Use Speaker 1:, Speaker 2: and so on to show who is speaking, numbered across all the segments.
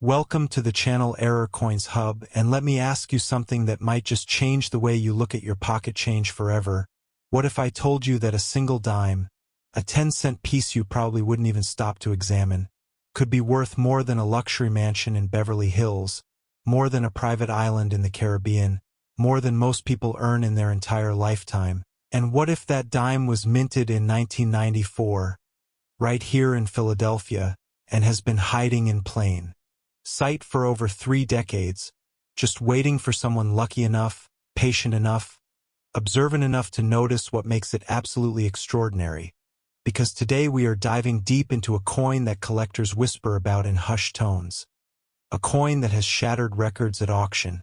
Speaker 1: Welcome to the channel Error Coins Hub, and let me ask you something that might just change the way you look at your pocket change forever. What if I told you that a single dime, a 10-cent piece you probably wouldn't even stop to examine, could be worth more than a luxury mansion in Beverly Hills, more than a private island in the Caribbean, more than most people earn in their entire lifetime? And what if that dime was minted in 1994, right here in Philadelphia, and has been hiding in plain sight for over 3 decades, just waiting for someone lucky enough, patient enough, observant enough to notice what makes it absolutely extraordinary? Because today we are diving deep into a coin that collectors whisper about in hushed tones. A coin that has shattered records at auction.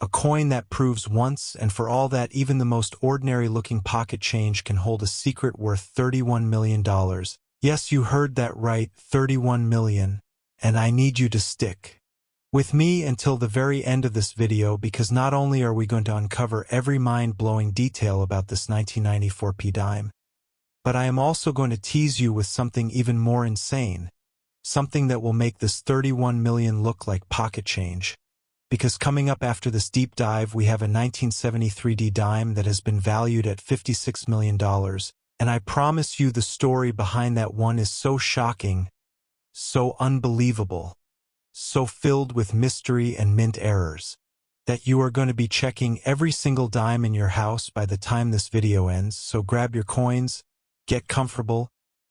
Speaker 1: A coin that proves once and for all that even the most ordinary-looking pocket change can hold a secret worth $31 million. Yes, you heard that right, $31 million. And I need you to stick with me until the very end of this video, because not only are we going to uncover every mind-blowing detail about this 1994 P dime, but I am also going to tease you with something even more insane, something that will make this 31 million look like pocket change. Because coming up after this deep dive, we have a 1973 D dime that has been valued at $56 million, and I promise you the story behind that one is so shocking, so unbelievable, so filled with mystery and mint errors, that you are going to be checking every single dime in your house by the time this video ends. So grab your coins, get comfortable,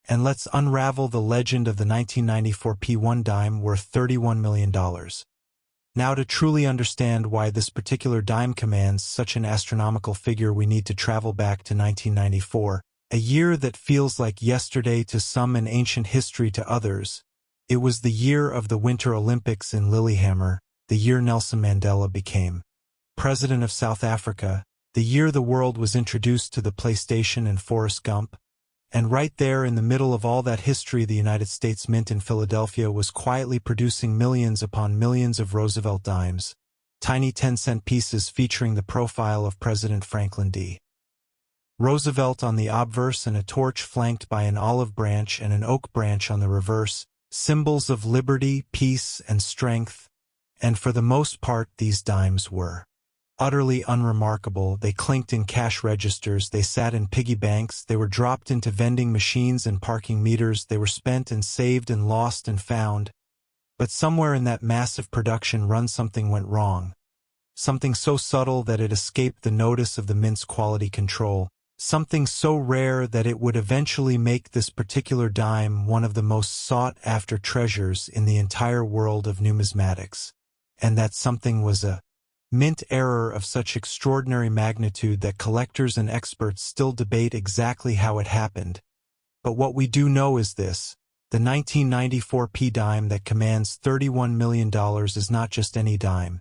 Speaker 1: and let's unravel the legend of the 1994 P1 dime worth $31 million. Now, to truly understand why this particular dime commands such an astronomical figure, we need to travel back to 1994, a year that feels like yesterday to some and ancient history to others. It was the year of the Winter Olympics in Lillehammer, the year Nelson Mandela became president of South Africa, the year the world was introduced to the PlayStation and Forrest Gump, and right there in the middle of all that history, the United States Mint in Philadelphia was quietly producing millions upon millions of Roosevelt dimes, tiny 10-cent pieces featuring the profile of President Franklin D. Roosevelt on the obverse and a torch flanked by an olive branch and an oak branch on the reverse, symbols of liberty, peace, and strength. And for the most part, these dimes were utterly unremarkable. They clinked in cash registers, they sat in piggy banks, they were dropped into vending machines and parking meters, they were spent and saved and lost and found. But somewhere in that massive production run something went wrong. Something so subtle that it escaped the notice of the mint's quality control. Something so rare that it would eventually make this particular dime one of the most sought-after treasures in the entire world of numismatics. And that something was a mint error of such extraordinary magnitude that collectors and experts still debate exactly how it happened. But what we do know is this: the 1994 P dime that commands $31 million is not just any dime.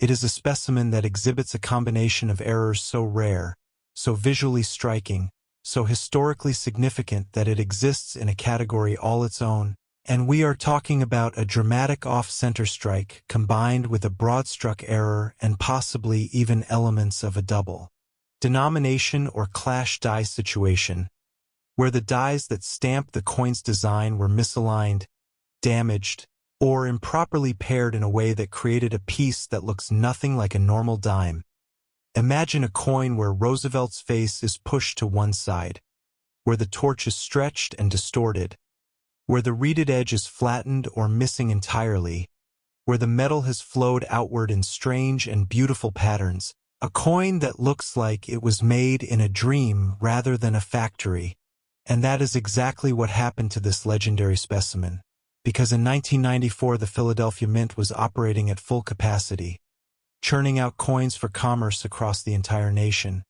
Speaker 1: It is a specimen that exhibits a combination of errors so rare, so visually striking, so historically significant that it exists in a category all its own. And we are talking about a dramatic off-center strike combined with a broad-struck error and possibly even elements of a double denomination or clash die situation, where the dies that stamped the coin's design were misaligned, damaged, or improperly paired in a way that created a piece that looks nothing like a normal dime. Imagine a coin where Roosevelt's face is pushed to one side, where the torch is stretched and distorted, where the reeded edge is flattened or missing entirely, where the metal has flowed outward in strange and beautiful patterns, a coin that looks like it was made in a dream rather than a factory. And that is exactly what happened to this legendary specimen, because in 1994 the Philadelphia Mint was operating at full capacity, churning out coins for commerce across the entire nation.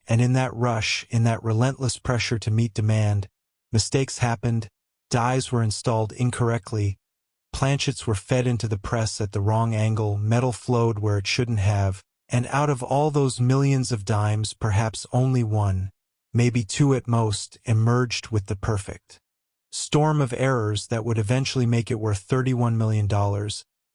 Speaker 1: And in that rush, in that relentless pressure to meet demand, mistakes happened, dies were installed incorrectly, planchets were fed into the press at the wrong angle, metal flowed where it shouldn't have, and out of all those millions of dimes, perhaps only one, maybe two at most, emerged with the perfect storm of errors that would eventually make it worth $31 million.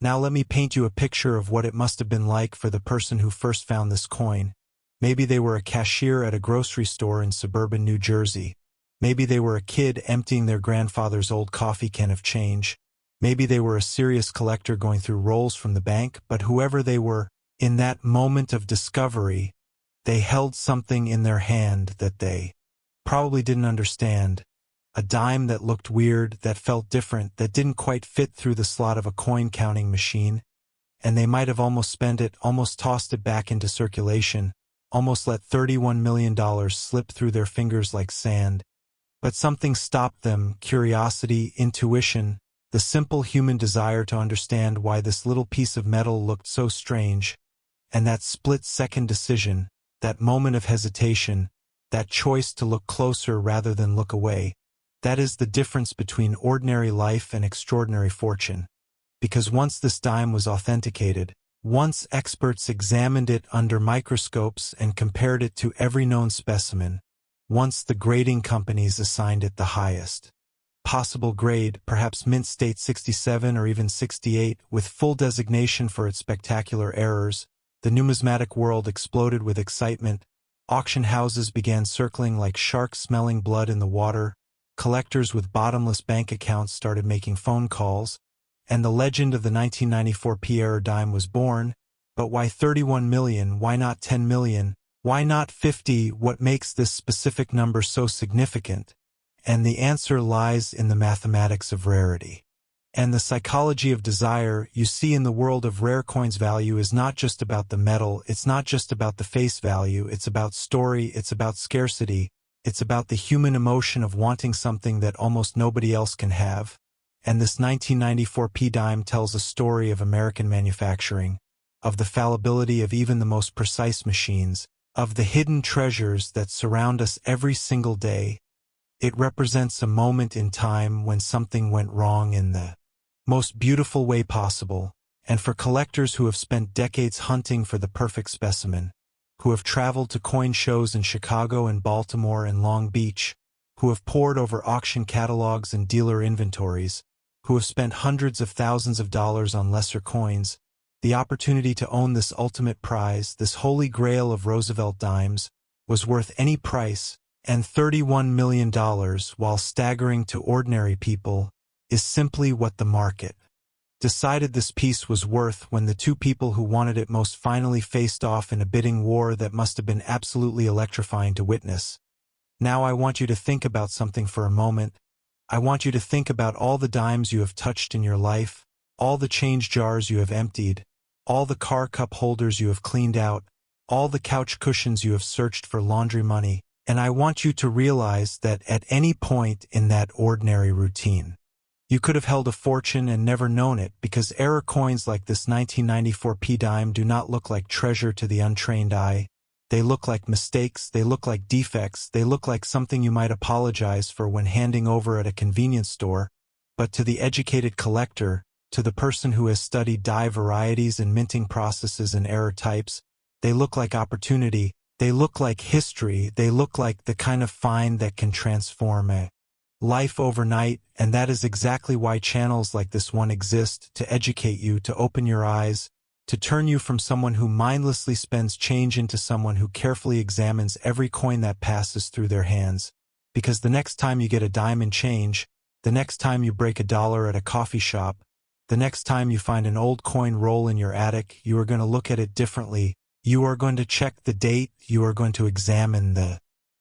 Speaker 1: Now let me paint you a picture of what it must have been like for the person who first found this coin. Maybe they were a cashier at a grocery store in suburban New Jersey. Maybe they were a kid emptying their grandfather's old coffee can of change. Maybe they were a serious collector going through rolls from the bank, but whoever they were, in that moment of discovery, they held something in their hand that they probably didn't understand. A dime that looked weird, that felt different, that didn't quite fit through the slot of a coin-counting machine, and they might have almost spent it, almost tossed it back into circulation, almost let $31 million slip through their fingers like sand. But something stopped them: curiosity, intuition, the simple human desire to understand why this little piece of metal looked so strange. And that split-second decision, that moment of hesitation, that choice to look closer rather than look away, that is the difference between ordinary life and extraordinary fortune. Because once this dime was authenticated, once experts examined it under microscopes and compared it to every known specimen, once the grading companies assigned it the highest possible grade, perhaps mint state 67 or even 68, with full designation for its spectacular errors, the numismatic world exploded with excitement. Auction houses began circling like sharks smelling blood in the water, collectors with bottomless bank accounts started making phone calls, and the legend of the 1994 P-error dime was born. But why 31 million? Why not 10 million? Why not 50? What makes this specific number so significant? And the answer lies in the mathematics of rarity and the psychology of desire. You see, in the world of rare coins, value is not just about the metal, it's not just about the face value, it's about story, it's about scarcity, it's about the human emotion of wanting something that almost nobody else can have. And this 1994 P-dime tells a story of American manufacturing, of the fallibility of even the most precise machines, of the hidden treasures that surround us every single day. It represents a moment in time when something went wrong in the most beautiful way possible, and for collectors who have spent decades hunting for the perfect specimen, who have traveled to coin shows in Chicago and Baltimore and Long Beach, who have pored over auction catalogs and dealer inventories, who have spent hundreds of thousands of dollars on lesser coins, the opportunity to own this ultimate prize, this holy grail of Roosevelt dimes, was worth any price. And $31 million, while staggering to ordinary people, is simply what the market decided this piece was worth when the two people who wanted it most finally faced off in a bidding war that must have been absolutely electrifying to witness. Now I want you to think about something for a moment. I want you to think about all the dimes you have touched in your life, all the change jars you have emptied, all the car cup holders you have cleaned out, all the couch cushions you have searched for laundry money. And I want you to realize that at any point in that ordinary routine, you could have held a fortune and never known it, because error coins like this 1994 P-dime do not look like treasure to the untrained eye. They look like mistakes, they look like defects, they look like something you might apologize for when handing over at a convenience store. But to the educated collector, to the person who has studied die varieties and minting processes and error types, they look like opportunity. They look like history, they look like the kind of find that can transform a life overnight, and that is exactly why channels like this one exist, to educate you, to open your eyes, to turn you from someone who mindlessly spends change into someone who carefully examines every coin that passes through their hands. Because the next time you get a dime in change, the next time you break $1 at a coffee shop, the next time you find an old coin roll in your attic, you are going to look at it differently. You are going to check the date, you are going to examine the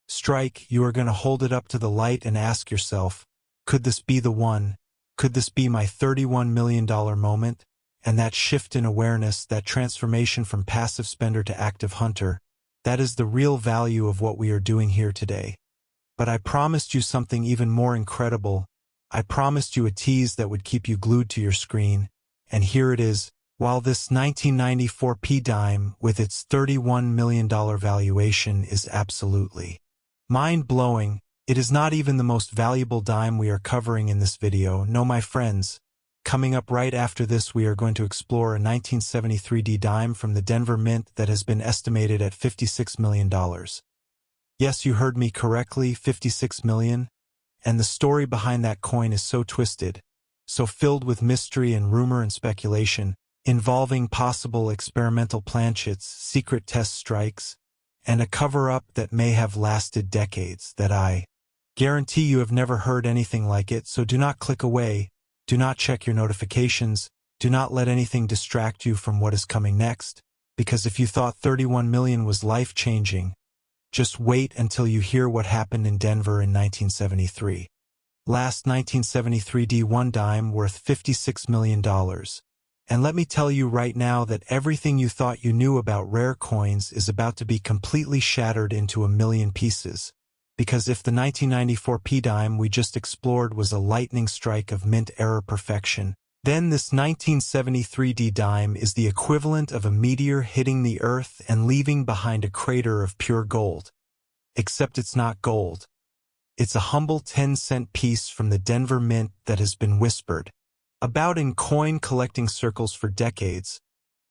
Speaker 1: strike, you are going to hold it up to the light and ask yourself, could this be the one? Could this be my $31 million moment? And that shift in awareness, that transformation from passive spender to active hunter, that is the real value of what we are doing here today. But I promised you something even more incredible. I promised you a tease that would keep you glued to your screen, and here it is. While this 1994 P-dime, with its $31 million valuation, is absolutely mind-blowing, it is not even the most valuable dime we are covering in this video. No, my friends. Coming up right after this, we are going to explore a 1973 D dime from the Denver Mint that has been estimated at $56 million. Yes, you heard me correctly, 56 million. And the story behind that coin is so twisted, so filled with mystery and rumor and speculation, involving possible experimental planchets, secret test strikes, and a cover-up that may have lasted decades, that I guarantee you have never heard anything like it. So do not click away, Do not check your notifications. Do not let anything distract you from what is coming next, because if you thought 31 million was life-changing, just wait until you hear what happened in Denver in 1973. Last 1973 D1 dime worth $56 million. And let me tell you right now that everything you thought you knew about rare coins is about to be completely shattered into a million pieces. Because if the 1994 P-dime we just explored was a lightning strike of mint-era perfection, then this 1973 D-dime is the equivalent of a meteor hitting the Earth and leaving behind a crater of pure gold. Except it's not gold. It's a humble 10-cent piece from the Denver Mint that has been whispered about in coin-collecting circles for decades,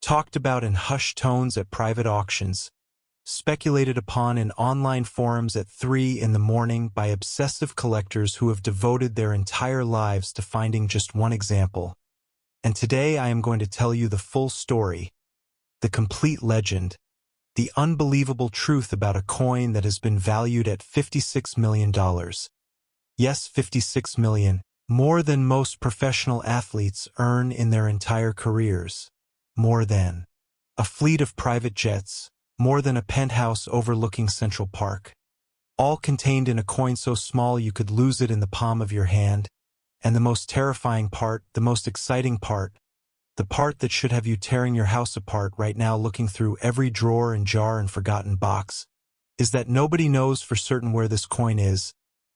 Speaker 1: talked about in hushed tones at private auctions, speculated upon in online forums at 3 in the morning by obsessive collectors who have devoted their entire lives to finding just one example. And today I am going to tell you the full story, the complete legend, the unbelievable truth about a coin that has been valued at $56 million. Yes, $56 million, more than most professional athletes earn in their entire careers. More than a fleet of private jets, more than a penthouse overlooking Central Park. All contained in a coin so small you could lose it in the palm of your hand. And the most terrifying part, the most exciting part, the part that should have you tearing your house apart right now looking through every drawer and jar and forgotten box, is that nobody knows for certain where this coin is.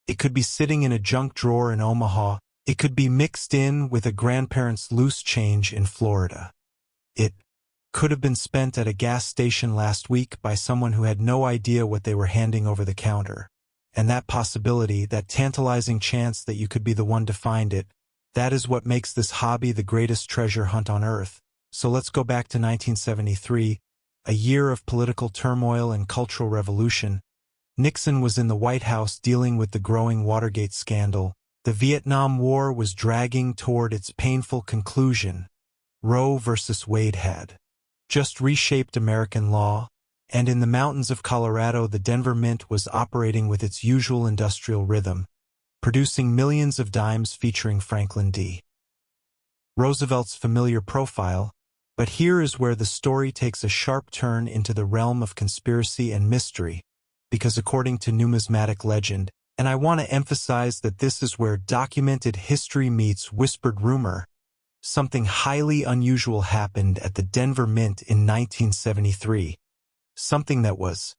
Speaker 1: It could be sitting in a junk drawer in Omaha. It could be mixed in with a grandparent's loose change in Florida. It could have been spent at a gas station last week by someone who had no idea what they were handing over the counter. And that possibility, that tantalizing chance that you could be the one to find it, that is what makes this hobby the greatest treasure hunt on earth. So let's go back to 1973, a year of political turmoil and cultural revolution. Nixon was in the White House dealing with the growing Watergate scandal. The Vietnam War was dragging toward its painful conclusion. Roe versus Wade had just reshaped American law, and in the mountains of Colorado the Denver Mint was operating with its usual industrial rhythm, producing millions of dimes featuring Franklin D. Roosevelt's familiar profile, but here is where the story takes a sharp turn into the realm of conspiracy and mystery, because according to numismatic legend, and I want to emphasize that this is where documented history meets whispered rumor, something highly unusual happened at the Denver Mint in 1973. Something that was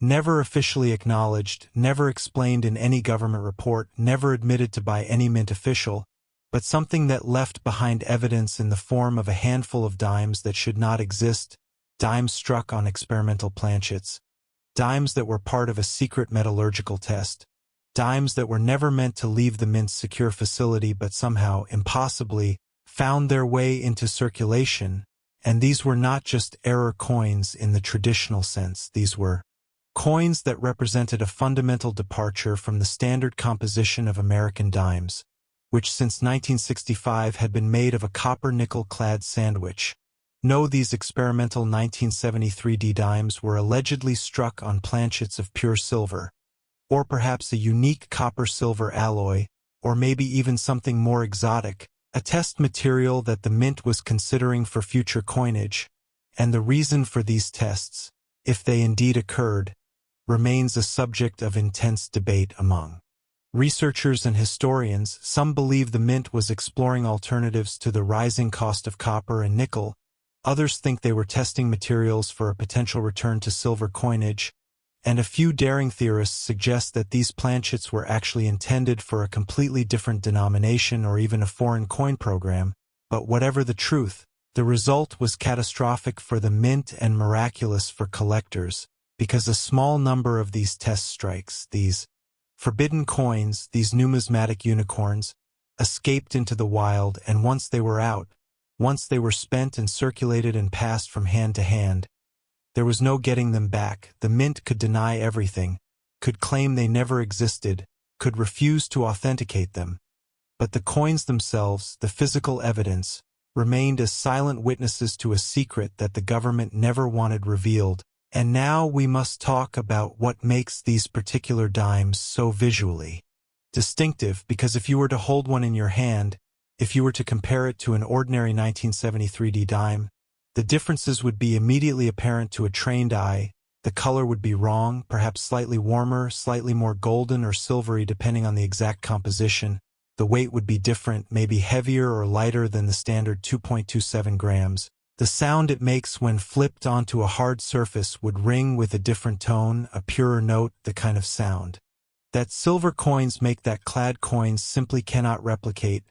Speaker 1: never officially acknowledged, never explained in any government report, never admitted to by any mint official, but something that left behind evidence in the form of a handful of dimes that should not exist, dimes struck on experimental planchets, dimes that were part of a secret metallurgical test, dimes that were never meant to leave the mint's secure facility but somehow, impossibly, found their way into circulation. And these were not just error coins in the traditional sense. These were coins that represented a fundamental departure from the standard composition of American dimes, which since 1965 had been made of a copper-nickel-clad sandwich. No, these experimental 1973 D dimes were allegedly struck on planchets of pure silver, or perhaps a unique copper-silver alloy, or maybe even something more exotic, a test material that the mint was considering for future coinage. And the reason for these tests, if they indeed occurred, remains a subject of intense debate among researchers and historians. Some believe the mint was exploring alternatives to the rising cost of copper and nickel. Others think they were testing materials for a potential return to silver coinage. And a few daring theorists suggest that these planchets were actually intended for a completely different denomination or even a foreign coin program. But whatever the truth, the result was catastrophic for the mint and miraculous for collectors, because a small number of these test strikes, these forbidden coins, these numismatic unicorns, escaped into the wild, and once they were out, once they were spent and circulated and passed from hand to hand, there was no getting them back. The mint could deny everything, could claim they never existed, could refuse to authenticate them. But the coins themselves, the physical evidence, remained as silent witnesses to a secret that the government never wanted revealed. And now we must talk about what makes these particular dimes so visually distinctive, because if you were to hold one in your hand, If you were to compare it to an ordinary 1973 dime, the differences would be immediately apparent to a trained eye. The color would be wrong, perhaps slightly warmer, slightly more golden or silvery depending on the exact composition. The weight would be different, maybe heavier or lighter than the standard 2.27 grams. The sound it makes when flipped onto a hard surface would ring with a different tone, a purer note, the kind of sound that silver coins make that clad coins simply cannot replicate.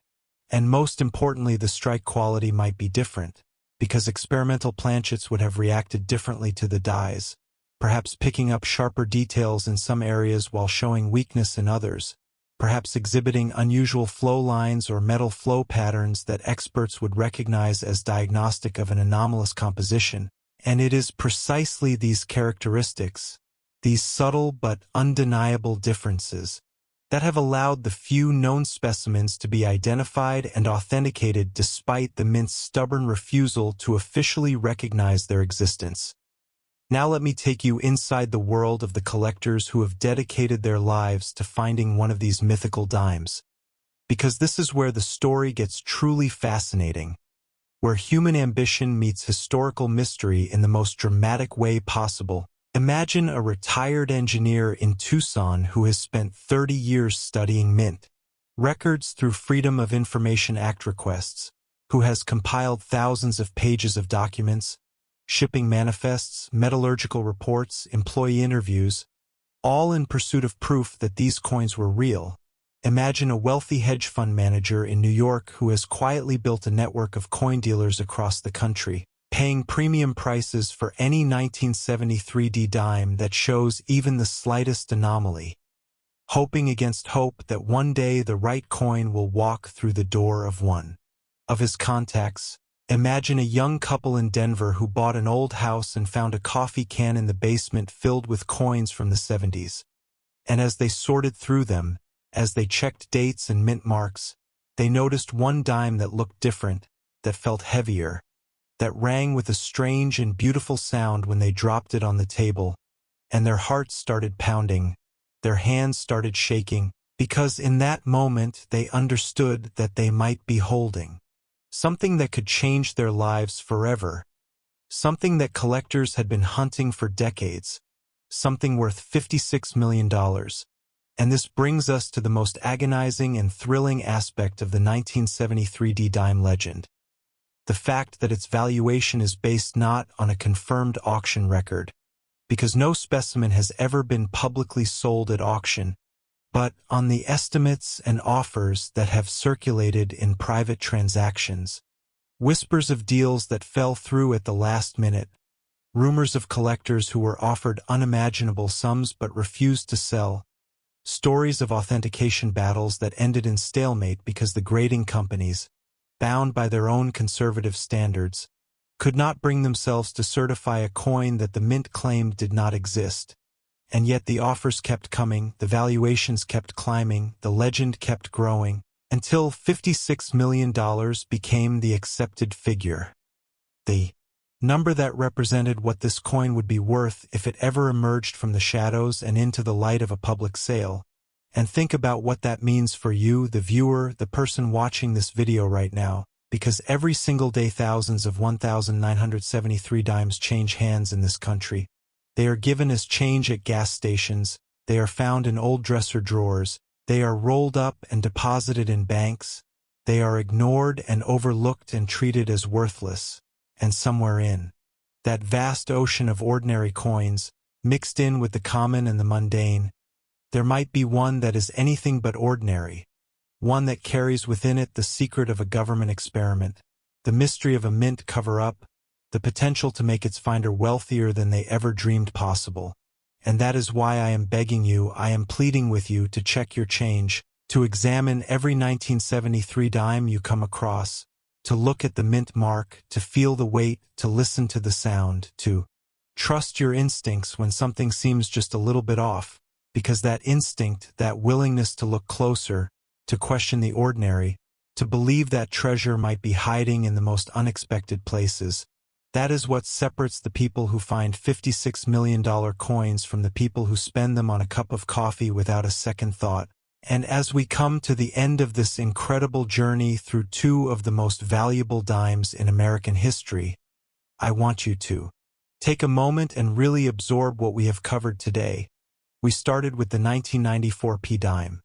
Speaker 1: And most importantly, the strike quality might be different, because experimental planchets would have reacted differently to the dies, perhaps picking up sharper details in some areas while showing weakness in others, perhaps exhibiting unusual flow lines or metal flow patterns that experts would recognize as diagnostic of an anomalous composition. And it is precisely these characteristics, these subtle but undeniable differences, that have allowed the few known specimens to be identified and authenticated despite the mint's stubborn refusal to officially recognize their existence. Now let me take you inside the world of the collectors who have dedicated their lives to finding one of these mythical dimes. Because this is where the story gets truly fascinating, where human ambition meets historical mystery in the most dramatic way possible. Imagine a retired engineer in Tucson who has spent 30 years studying mint records through Freedom of Information Act requests, who has compiled thousands of pages of documents, shipping manifests, metallurgical reports, employee interviews, all in pursuit of proof that these coins were real. Imagine a wealthy hedge fund manager in New York who has quietly built a network of coin dealers across the country, paying premium prices for any 1973 dime that shows even the slightest anomaly, hoping against hope that one day the right coin will walk through the door of one of his contacts. Imagine a young couple in Denver who bought an old house and found a coffee can in the basement filled with coins from the 70s. And as they sorted through them, as they checked dates and mint marks, they noticed one dime that looked different, that felt heavier, that rang with a strange and beautiful sound when they dropped it on the table, and their hearts started pounding, their hands started shaking, because in that moment they understood that they might be holding something that could change their lives forever, something that collectors had been hunting for decades, something worth $56 million. And this brings us to the most agonizing and thrilling aspect of the 1973 dime legend. The fact that its valuation is based not on a confirmed auction record, because no specimen has ever been publicly sold at auction, but on the estimates and offers that have circulated in private transactions. Whispers of deals that fell through at the last minute, rumors of collectors who were offered unimaginable sums but refused to sell, stories of authentication battles that ended in stalemate because the grading companies, bound by their own conservative standards, could not bring themselves to certify a coin that the mint claimed did not exist. And yet the offers kept coming, the valuations kept climbing, the legend kept growing, until $56 million became the accepted figure. The number that represented what this coin would be worth if it ever emerged from the shadows and into the light of a public sale. And think about what that means for you, the viewer, the person watching this video right now, because every single day thousands of 1,973 dimes change hands in this country. They are given as change at gas stations, they are found in old dresser drawers, they are rolled up and deposited in banks, they are ignored and overlooked and treated as worthless, and somewhere in that vast ocean of ordinary coins, mixed in with the common and the mundane, there might be one that is anything but ordinary, one that carries within it the secret of a government experiment, the mystery of a mint cover-up, the potential to make its finder wealthier than they ever dreamed possible. And that is why I am begging you, I am pleading with you to check your change, to examine every 1973 dime you come across, to look at the mint mark, to feel the weight, to listen to the sound, to trust your instincts when something seems just a little bit off, because that instinct, that willingness to look closer, to question the ordinary, to believe that treasure might be hiding in the most unexpected places, that is what separates the people who find $56 million coins from the people who spend them on a cup of coffee without a second thought, And as we come to the end of this incredible journey through two of the most valuable dimes in American history, I want you to take a moment and really absorb what we have covered today. We started with the 1994 P dime,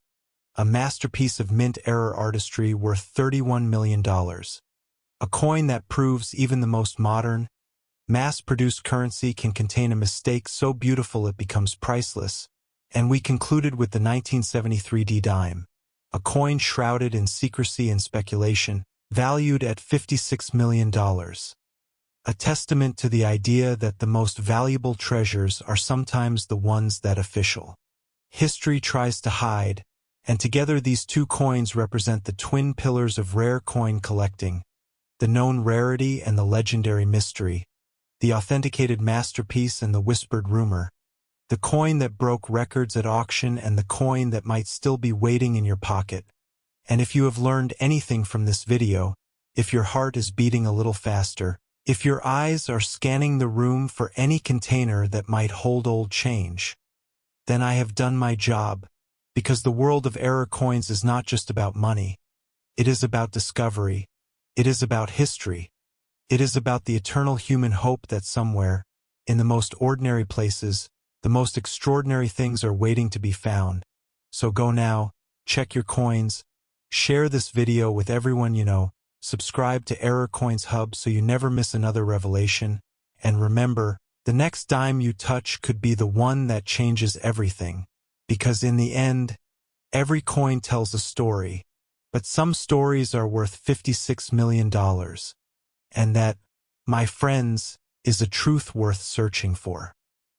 Speaker 1: a masterpiece of mint-era artistry worth $31 million. A coin that proves even the most modern, mass-produced currency can contain a mistake so beautiful it becomes priceless. And we concluded with the 1973 D dime, a coin shrouded in secrecy and speculation, valued at $56 million. A testament to the idea that the most valuable treasures are sometimes the ones that official history tries to hide, and together these two coins represent the twin pillars of rare coin collecting, the known rarity and the legendary mystery, the authenticated masterpiece and the whispered rumor, the coin that broke records at auction and the coin that might still be waiting in your pocket. And if you have learned anything from this video, if your heart is beating a little faster, if your eyes are scanning the room for any container that might hold old change, then I have done my job, because the world of error coins is not just about money. It is about discovery. It is about history. It is about the eternal human hope that somewhere, in the most ordinary places, the most extraordinary things are waiting to be found. So go now, check your coins, share this video with everyone you know, subscribe to Error Coins Hub so you never miss another revelation, and remember, the next dime you touch could be the one that changes everything. Because in the end, every coin tells a story, but some stories are worth $56 million. And that, my friends, is a truth worth searching for.